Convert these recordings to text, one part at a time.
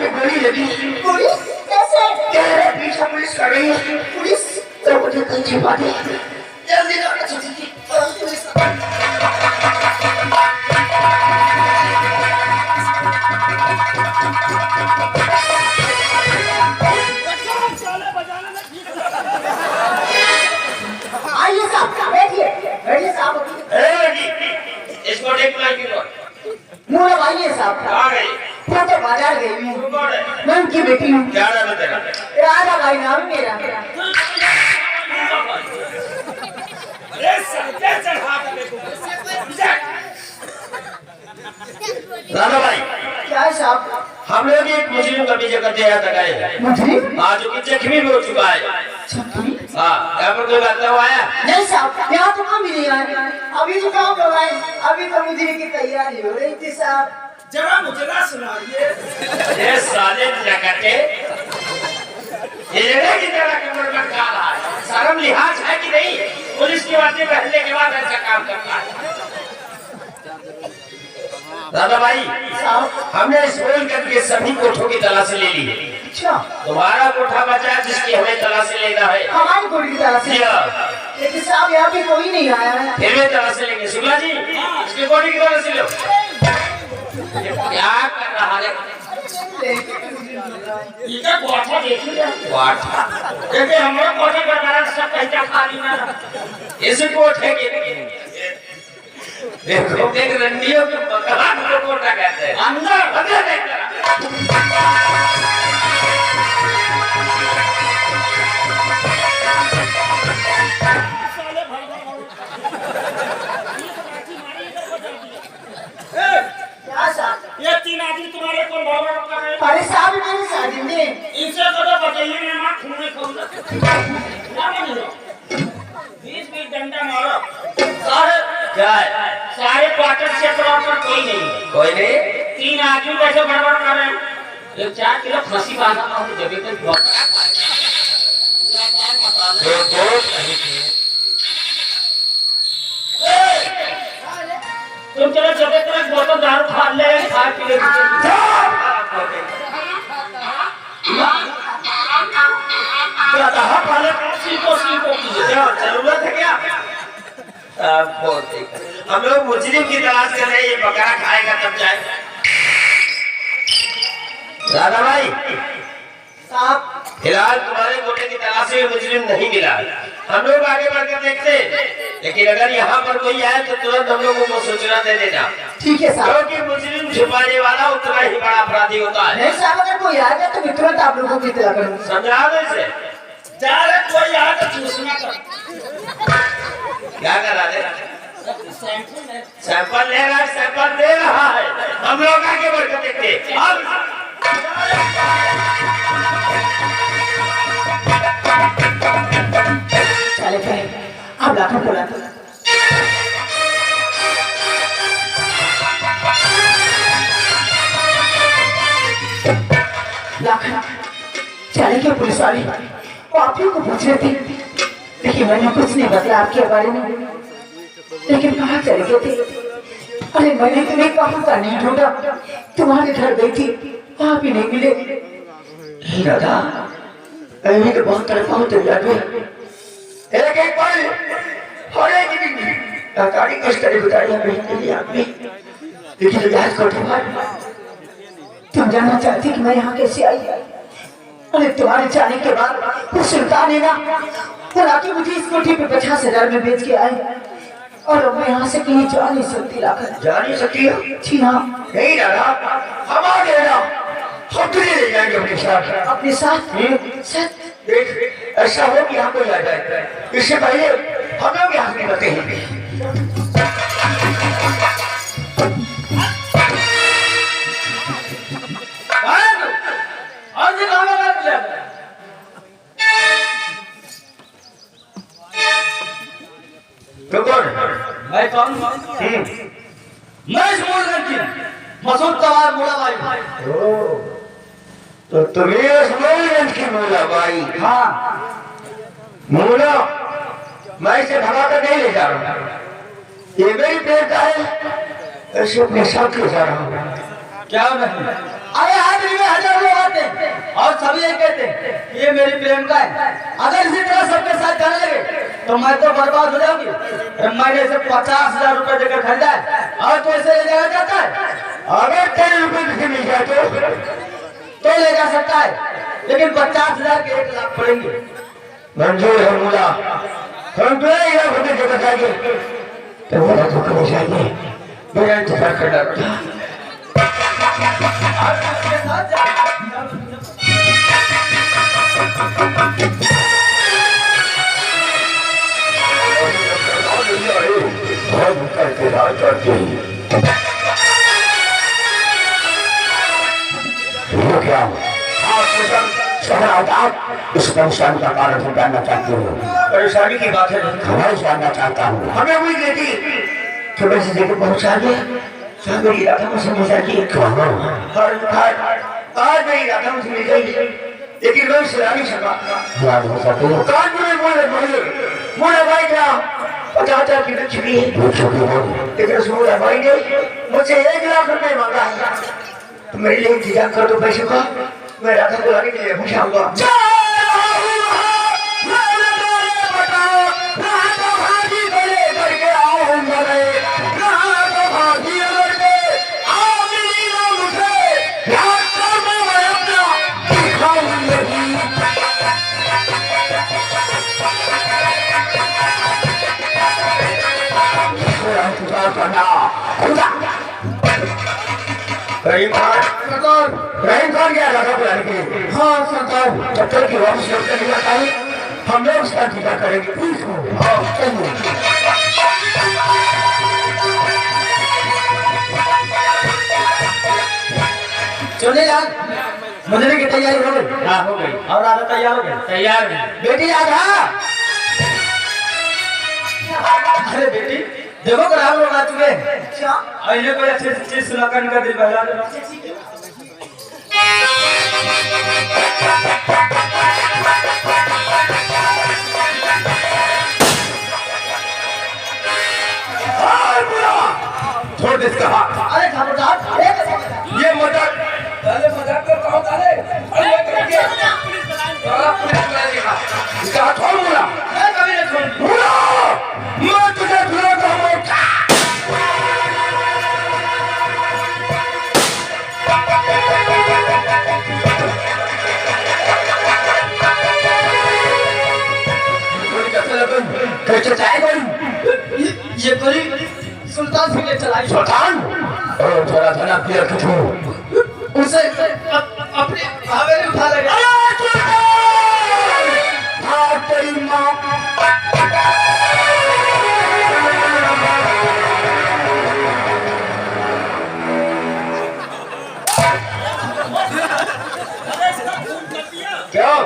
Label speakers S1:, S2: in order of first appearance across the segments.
S1: पे गोली लगी।
S2: पुलिस कैसे?
S1: तेरे पीछे पुलिस कर रही है।
S2: पुलिस
S1: तो मुझे कहीं छिपा दे।
S2: जल्दी दौड़ो छोटी। पुलिस आइए साहब, बैठिए बैठिए साहब।
S3: इसको देख लाइए
S2: मुँह लगाइए साहब।
S3: आ गई
S2: मैं तो बाजार गई हूँ।
S3: कौन है
S2: मैं उनकी बेटी हूँ।
S3: क्या नाम है तेरा
S2: राधा भाई नाम है मेरा।
S3: अरे सत्य चढ़ा दे को राधा भाई
S2: क्या है साहब?
S3: हम लोग एक मुस्लिम का पीछे करते हैं तकाए
S2: मुझे
S3: आज जो कि जख्मी भी हो चुका है। हाँ यहाँ पर कोई बात आया
S2: नहीं साहब, यहाँ तो हम ही नहीं आए। अभी तो काम करवाए, अभी तो मुझे की तैयारी हो रही थी साहब।
S4: जरा मुझे ना सुनाइए।
S3: ये साले जगते ये जगह की तरह कमर में खा रहा है। शर्म लिहाज है कि नहीं? पुलिस की बातें पहले के बाद ऐसा काम करता है। दादा भाई हमने इस बोल करके सभी कोठों की तलाशी ले ली।
S2: अच्छा,
S3: तुम्हारा कोठा बचा है जिसकी हमें तलाशी लेना है।
S2: हमारी कोठी की तलाशी। लेकिन साहब यहाँ पे कोई नहीं आया है।
S3: फिर भी तलाशी लेंगे। शुक्ला जी इसकी कोठी की तलाशी लो। ये क्या कर रहा है?
S4: इनका कोठा देखिए।
S3: कोठा
S4: देखिए हमारा कोठा का कारण सब पैसा खाली ना।
S3: इस कोठे के देखो देख रंडियों के मकान को कोठा कहते हैं।
S4: अंदर
S3: अंदर देख
S4: साले भाग
S2: क्या साहब?
S4: ये तीन आदमी तुम्हारे को भाग कर रहे हैं।
S2: अरे साहब मेरी शादी में
S4: इनसे कदम बताइए मैं ना खूने खाऊंगा। ना मानो 20 डंडा मारो। सारे
S3: क्या है?
S4: सारे क्वार्टर से प्रॉपर कोई नहीं।
S3: कोई नहीं
S4: तीन आदमी कैसे गड़बड़ कर रहे हैं?
S3: ये 4 किलो खसी बांधा था जब तक बकरा
S4: तुम चलो जब तक बोतल दारू खा ले खा पी ले। पहले सीखो कीजिए।
S3: जरूरत है क्या? हम लोग मुस्लिम की तलाश कर रहे हैं। ये बकरा खाएगा तब जाएगा। दादा भाई
S2: साहब
S3: फिलहाल तुम्हारे कोठे की तलाशी में मुस्लिम नहीं मिला। हम लोग आगे बढ़कर देखते हैं, लेकिन अगर यहाँ पर कोई आए तो तुरंत हम लोगों को सूचना दे देना।
S2: ठीक है साहब।
S3: क्योंकि मुस्लिम छुपाने वाला उतना ही बड़ा अपराधी होता है।
S2: नहीं साहब, अगर कोई आएगा तो मैं तुरंत आप लोगों की इत्तला करूँगा।
S3: समझा दो इसे।
S4: जा रहे कोई यहाँ तो चूसना कर।
S3: क्या करा दे? सैंपल ले रहा है, सैंपल दे रहा है। हम लोग आगे बढ़कर देखते हैं।
S2: चले चले अब लाखों बोला तो लाखन चले क्या पुलिस वाले? वो आप ही को पूछ रहे थे, लेकिन मैंने कुछ नहीं बताया आपके बारे में। लेकिन कहाँ चले गए थे? अरे मैंने तुम्हें कहाँ का नहीं ढूंढा। तुम्हारे घर गई थी, वहाँ भी नहीं मिले। दादा मैंने तो बहुत तरफा लगे एक एक पल और एक दिन तारीख किस तरह गुजारिया के लिए आपने। लेकिन इलाज को तुम जानना चाहती कि मैं यहाँ कैसे आई? अरे तुम्हारे जाने के बाद वो सुल्तान है ना, वो लाके मुझे इस कोठी पे 50,000 में बेच के आए। और अब मैं यहाँ से कहीं जा नहीं सकती। लाकर
S1: जा नहीं सकती हो?
S2: जी हाँ।
S1: नहीं दादा, हम आ गए ना, हम तुझे ले जाएंगे अपने साथ।
S2: अपने साथ सर
S1: देख ऐसा हो कि यहाँ कोई आ जाए, इससे पहले हम लोग यहाँ से निकलते हैं। तो कौन?
S4: मैं कौन? मैं मसूद तवार मुला भाई।
S1: तो तुम्हें असमानगंज की मूला बाई?
S4: हाँ
S1: मूला मैं इसे भगा कर नहीं ले जा रहा हूँ, ये मेरी प्रेरणा है, ऐसे अपने साथ ले जा रहा हूँ।
S4: क्या नहीं?
S2: अरे आदमी में 1000 लोग
S5: सब ये कहते हैं ये मेरी प्रेम का है। अगर इसी तरह सबके साथ जाने लगे तो मैं तो बर्बाद हो जाऊंगी। मैंने इसे 50,000 रुपए देकर खरीदा है और तो इसे ले जाना चाहता है।
S1: अगर 10 रुपए किसी मिल जाए
S5: तो ले जा सकता है, लेकिन 50,000 के 1 लाख पड़ेंगे।
S1: मंजूर है मुला, हम तो यही होते जो बताएंगे तो मेरा तो कभी चाहिए, मेरा इंतजार करना पड़ता।
S5: आज उसके साथ जा
S1: बहुत करके राज करते हैं। वो क्या इस परेशानी का कारण हम जानना चाहते हो। परेशानी की बात है, हमें जानना चाहता हूँ। हमें वही देती थोड़ी सी जगह पहुँचा दे। मेरी राधा मुझे मिल जाएगी। आज मेरी राधा मुझे मिल जाएगी, लेकिन मैं सुना नहीं सका। मोड़ा भाई क्या 50,000 की छुपी है, लेकिन उस मोड़ा भाई ने मुझसे 1 लाख रुपए मांगा है। तो मेरे लिए इंतजाम कर दो पैसों का, मैं राधा को लाने के लिए पूछाऊंगा। रहीम खान क्या राधा को लाने के लिए? हाँ सरकार, जब तक की वापस लौट नहीं आता है हम लोग उसका इंतजार करेंगे। हाँ चलिए।
S5: चले यार, मंदिर की तैयारी हो गई?
S3: हाँ हो गई।
S5: और राधा तैयार हो गई?
S3: तैयार है
S5: बेटी राधा, अरे बेटी देखो कर हम लोग आ चुके हैं। इन्हें कोई अच्छी चीज सुनाकर इनका दिल बहला देना।
S1: छोड़ दे इसका हाथ।
S5: अरे खबरदार,
S1: ये मदद
S5: मजाक करता हूँ ताले।
S1: इसका हाथ छोड़ मुला।
S5: मैं कभी नहीं छोड़ूंगा।
S1: मुला, मैं तुझे छुड़ाता हूँ। कैसे जाएगा
S5: ये गोली सुल्तान सिंह ने चलाई।
S1: सुल्तान थोड़ा धना पिया कुछ
S5: उसे अपने हवेली उठा लेगा।
S1: तेरी माँ
S3: क्यों?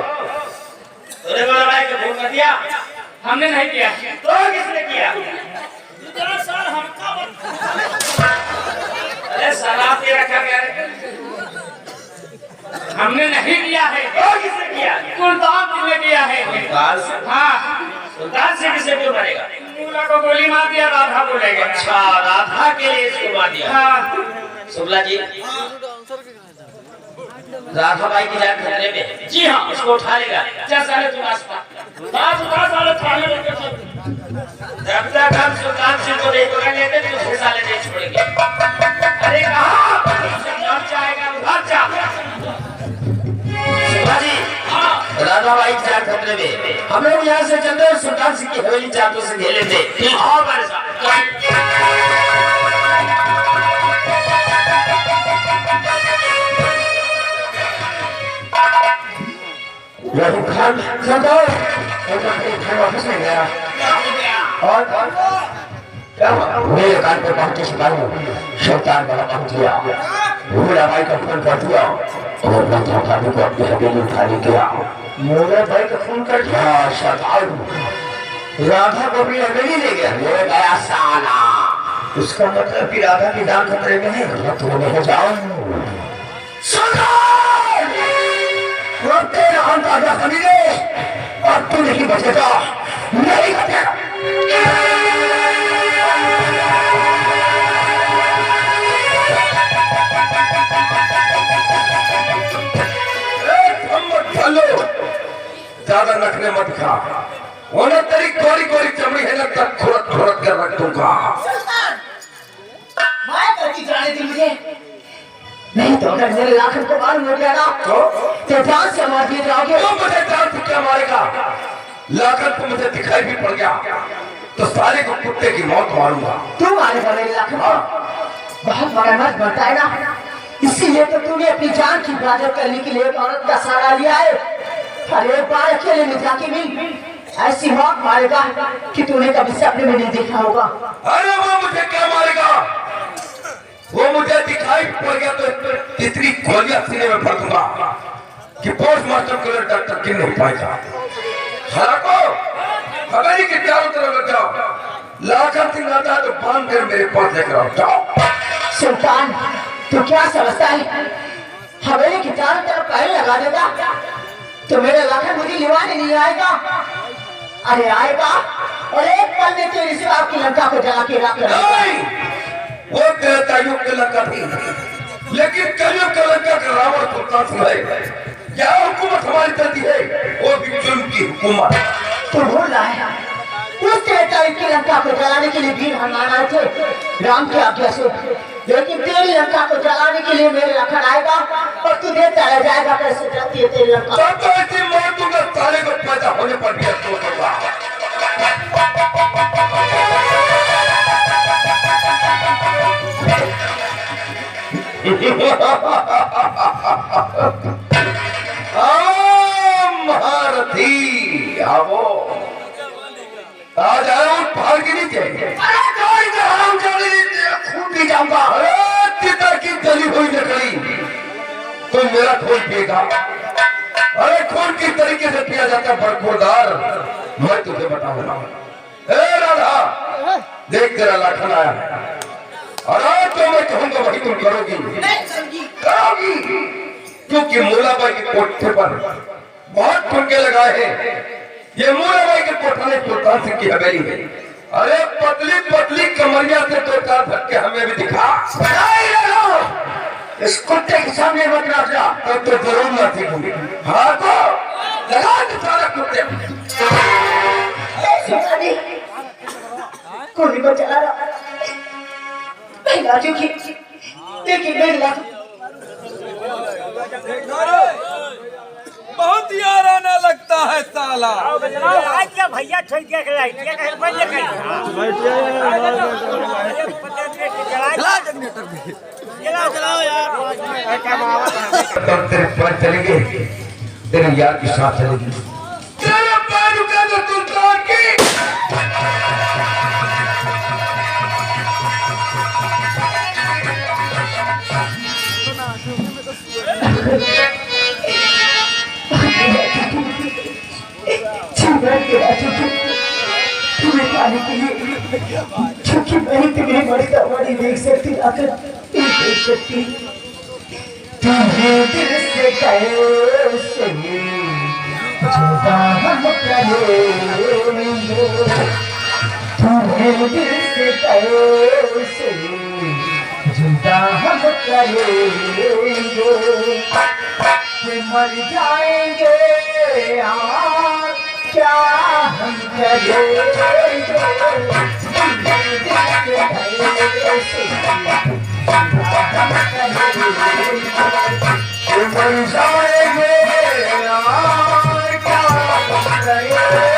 S3: तूने बोला भाई को फोन कर दिया? हमने नहीं किया। तो किसने किया? अरे शराब के रखा गया है। हमने नहीं किया है। तो किसने किया? सुल्तान सिंह ने किया है। हाँ, सुल्तान सिंह किसे क्यों मारेगा? मुला को गोली मार दिया, राधा को ले गया। अच्छा, राधा के लिए इसको मार दिया। हाँ। शुक्ला जी, राधा बाई की जान खतरे में। जी हाँ, इसको उठा लेगा। चल साले तू रास्ता। साले थाने में जब तक हम सुल्तान सिंह को नहीं पकड़ लेते तो उसके साले नहीं छोड़ेंगे। अरे कहाँ? उधर जाएगा, उधर जा। शिवाजी, हाँ, राधा बाई की जान खतरे में। हम लोग यहाँ से चल रहे हैं, सुल्तान सिंह की हवेली चाटों से घेरे थे। आओ हमारे साथ।
S1: रहीम खान सरदार वापस नहीं गया। और क्या मेरे कान पर पहुंचे सिपाही सुल्तान वाला पहुंच गया। मोला भाई का फोन कर दिया और राधा भाभी को अपनी हवेली उठाने गया। मोला भाई का फोन कर दिया सरदार, राधा को अपनी हवेली ले गया। ले गया साला, उसका मतलब कि राधा की जान खतरे में है। तो नहीं जाओ तेरा अंदाजा खरीदे और तू नहीं बचेगा, नहीं बचेगा। ज्यादा नखरे मत खा, वरना तेरी कोरी कोरी चमड़ी है ना तक खुरत खुरत कर रख दूंगा।
S2: मैं करती जाने दी मुझे, नहीं तो अगर मेरे लाखन को मालूम हो गया ना तो जान से मार दिए जाओगे।
S1: तो मुझे जान से क्या मारेगा? लाखन को मुझे दिखाई भी पड़ गया तो साले को कुत्ते की मौत मारूंगा।
S2: तू मारेगा मेरे लाखन को? बहुत बड़ा मत बनता है ना, इसीलिए तो तूने अपनी जान की हिफाजत करने के लिए एक औरत का सहारा लिया है। अरे एक बार अकेले में जाके मिल, ऐसी मौत मारेगा कि तूने कभी सपने में नहीं देखा होगा।
S1: अरे वो मुझे क्या मारेगा? वो मुझे दिखाई पड़ गया तो इतनी गोलियां सीने में भर दूंगा कि पोस्टमार्टम के लिए डॉक्टर गिन नहीं पाएगा। हलाको हवेली के चारों तरफ लग जाओ, लाखन सिंह आता है तो बांध कर मेरे पास लेकर आओ। जाओ।
S2: सुल्तान तू क्या समझता है, हवेली के चारों तरफ पहले लगा देगा तो मेरे लाखन मुझे लिवाने नहीं आएगा? अरे आएगा और एक पल में तेरे सिवा आपकी लंका को जला के रख
S1: नहीं, वो तेरे कलयुग की लंका थी, लेकिन कलयुग की लंका का रावण सुल्तान सिंह है। क्या हुकूमत हमारी चलती है? वो भी जुल्म की हुकूमत।
S2: तो बोल रहा है उस कलयुग की लंका को जलाने के लिए वीर हनुमान आए थे राम की आज्ञा से, लेकिन तेरी लंका को जलाने के लिए मेरे लखन आएगा और तुझे चला जाएगा। कैसे चलती है तेरी लंका?
S1: तो ऐसी मार दूंगा साले को पैदा होने पर भी तो होगा। महारथी आओ, आ जाओ पहाड़ के नीचे। अरे कोई जहां खून पी जाऊंगा। अरे पिता की जली हुई लकड़ी तो मेरा खून पिएगा? अरे खून किस तरीके से पिया जाता है बड़खोरदार, मैं तुझे बताऊंगा। ए राधा देख तेरा लाखन आया है, और आज जो मैं कहूंगा वही तुम करोगी। करोगी क्योंकि मूलाबाई के कोठे पर बहुत ठुमके लगाए हैं। ये मूलाबाई के कोठा ने सुल्तान सिंह की हवेली है। अरे पतली पतली कमरिया से तो चार धक्के हमें भी दिखा। इस कुत्ते के सामने मत नाचना, तब तो जरूर नाचेगी। हाँ तो लगा दे सारा कुत्ते।
S2: कोई को चला रहा मैं नाचूंगी, लेकिन मेरे लाखन
S6: बहुत याराना लगता है साला।
S4: आज क्या भैया ठीक है कि लाइट क्या कहीं बंद कर चलाओ यार।
S1: तेरे पैर चलेंगे, तेरे यार की साथ चलेगी। तेरे पैर रुके तो सुल्तान की।
S2: तुम्हें पाने के लिए, क्योंकि मैं तुम्हें मरता हुआ नहीं देख सकती, अगर नहीं देख सकती। तुम्हें दिल से कैसे जुदा हम करेंगे, तुम्हें दिल से कैसे जुदा हम करेंगे, मर जाएंगे यार क्या हम करेंगे, मर जाएंगे यार क्या हम करेंगे।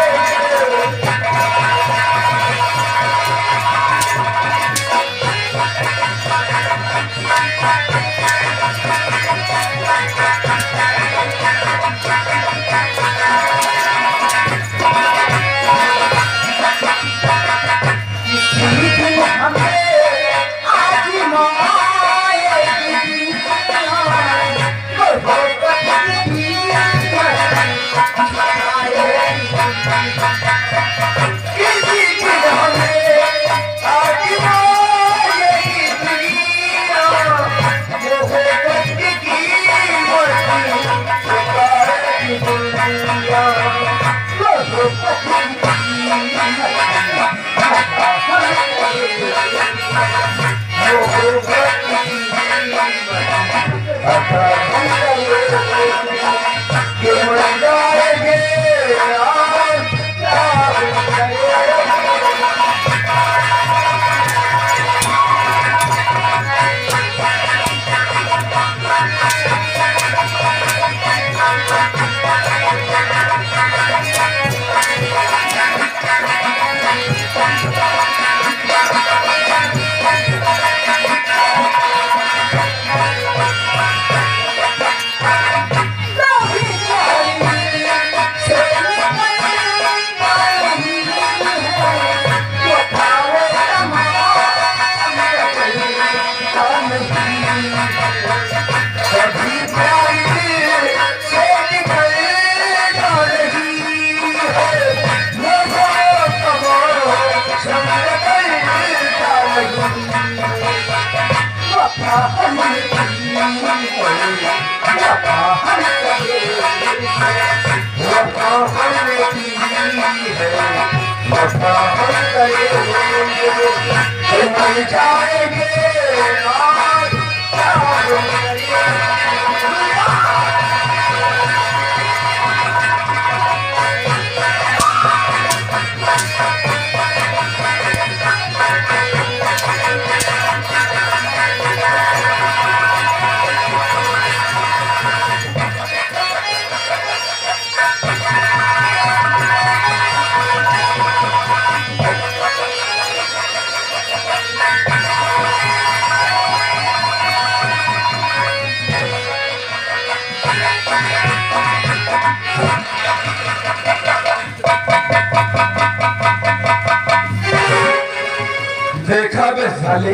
S1: देखा बे साले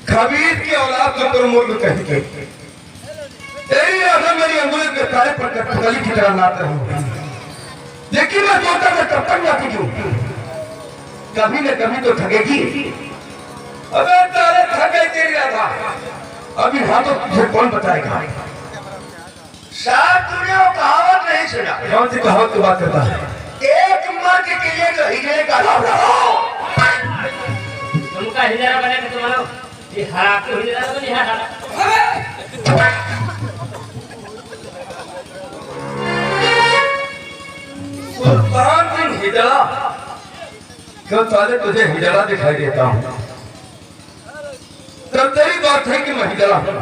S1: खबीर की औलाद को तुम मुर्ग कहीं के तेरी आधा मेरी अंगुली के काले पर कटकली की तरह नाच रही हूँ, लेकिन मैं सोचता मैं कब तक जाती क्यों, कभी न कभी तो ठगेगी। अबे तारे ठग गई तेरी राधा, अभी हाथों तुझे कौन बताएगा।
S3: साहब तूने वो कहावत नहीं सुना?
S1: कौन सी कहावत की बात करता है?
S3: एक मर्द के लिए तो हिजड़े का लाभ रहो।
S4: तुमका हिजड़ा बने तो तुम्हारा ये हरा के हिजड़ा तो नहीं हरा।
S1: सुल्तान बिन हिजड़ा क्यों साले तुझे हिजड़ा दिखाई देता हूँ, तब तेरी बात है कि मैं हिजड़ा हूँ,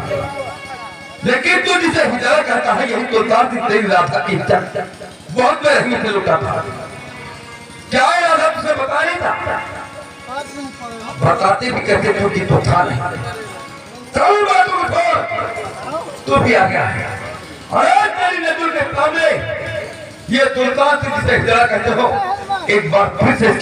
S1: लेकिन तू जिसे हिजड़ा कहता है यही सुल्तान की तेरी राधा की इच्छा बहुत बेरहमी से लुटा था। क्या राधा तुझे बता नहीं था? बताते भी कहते क्योंकि तो था नहीं। चल बातों को छोड़, तू भी आ गया है। अरे तेरी नजर के सामने ये सुल्तान जिसे हिजड़ा कहते हो एक बार फिर से